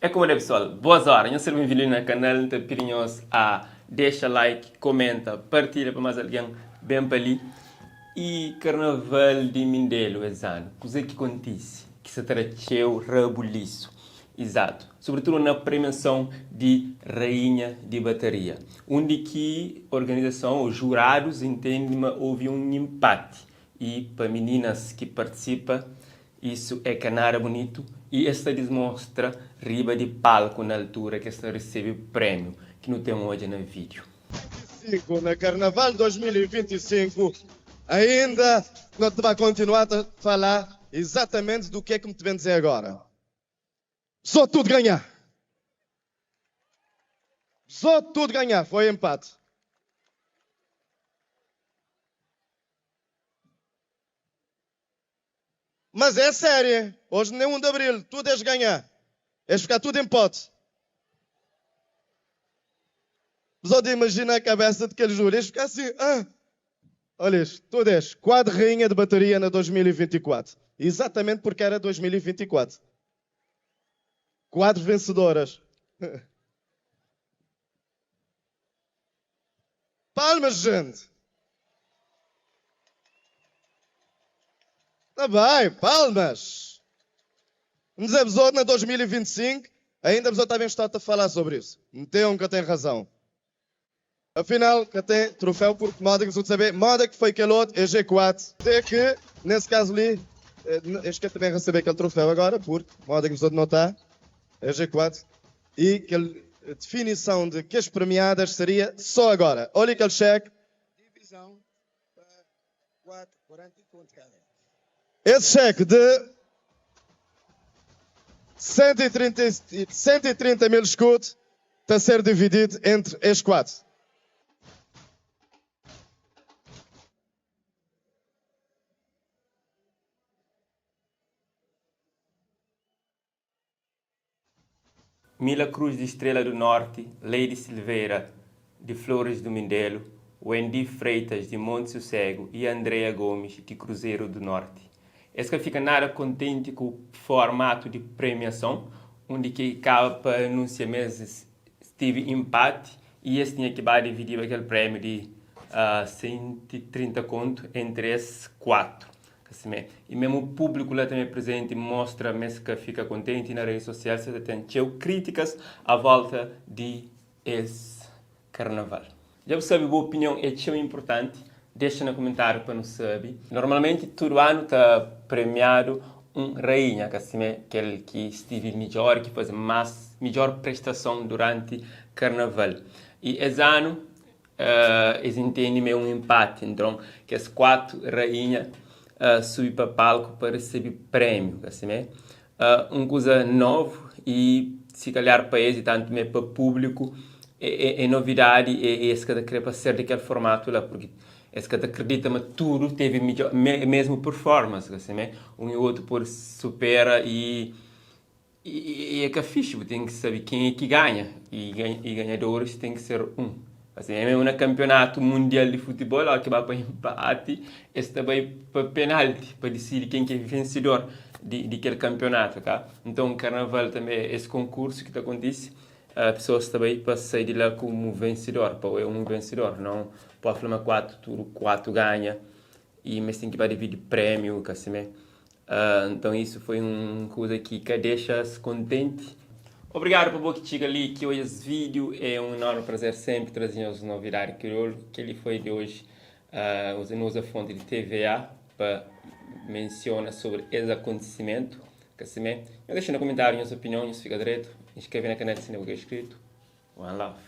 É como é, pessoal. Boas horas. Eu sou bem-vindo no canal. Então, pedimos a deixa like, comenta, partilha para mais alguém bem para ali. E Carnaval de Mindelo, esse ano. O que acontece? Que se trateu rebuliço. Exato. Sobretudo na premiação de Rainha de Bateria. Onde que a organização, os jurados, entendem que houve um empate. E para meninas que participam, isso é canara bonito. E esta demonstra riba de palco na altura que esta recebe o prêmio, que não tem hoje no vídeo. Na Carnaval 2025, ainda não te vai continuar a falar exatamente do que é que me te vem dizer agora. Só tudo ganhar. Só tudo ganhar. Foi empate. Mas é sério. Hoje nem 1 de Abril. Tudo és ganhar. És ficar tudo em pote. Só de imaginar a cabeça de aquele júri. És ficar assim. Olha isto. Tu és quadro rainha de bateria na 2024. Exatamente porque era 2024. Quadro vencedoras. Palmas, gente. Tá bem, palmas. Nos avisou na 2025, ainda avisou estava em estado a falar sobre isso. Meteu que tem razão. Afinal, que tem troféu porque moda que se saber, moda que foi aquele outro, é G4. Até que, nesse caso ali, este quer também receber aquele troféu agora, porque moda que não está, é G4. E a definição de que as premiadas seria só agora. Olha aquele cheque. Divisão para 4, 40 pontos cada. Esse cheque de 130 mil escudos está a ser dividido entre estes 4. Mila Cruz de Estrela do Norte, Lady Silveira de Flores do Mindelo, Wendy Freitas de Monte Sossego e Andrea Gomes de Cruzeiro do Norte. Esse fica nada contente com o formato de premiação, onde que acaba para anunciar meses teve empate e esse tinha que dividir aquele prêmio de 130 conto entre esses 4. E mesmo o público lá também presente mostra mesmo que fica contente e nas redes sociais você tem críticas à volta de esse carnaval. Já você sabe, a boa opinião é tão importante. Deixa no comentário para não saber. Normalmente, todo ano está premiado rainha, aquele que esteve melhor, que faz melhor prestação durante carnaval. E esse ano, eles entendem um empate. Então, que as 4 rainhas subem para o palco para receber prêmio. Uma coisa nova e, se calhar, para eles, tanto também para o público, é novidade e esse que querer ser daquele formato lá, porque esse que acredita que tudo teve mesmo performance, um e outro por supera e é que é fixe, tem que saber quem é que ganha e ganhadores tem que ser um. É mesmo no campeonato mundial de futebol, que vai para empate, esse vai para penalti, para decidir quem que é vencedor de aquele campeonato, tá? Então, o carnaval também é esse concurso que acontece, pessoas também para sair de lá como vencedor, para é um vencedor, não pode falar 4, tudo 4 ganha, e mas tem que dividir prêmio, então isso foi uma coisa que deixa-se contente. Obrigado por você que chega ali, que hoje esse vídeo é um enorme prazer sempre trazer as novidades que ele foi de hoje, usando a fonte de TVA para mencionar sobre esse acontecimento, deixa no comentário a sua opinião, fica direito, inscreve no canal se não é inscrito. One love.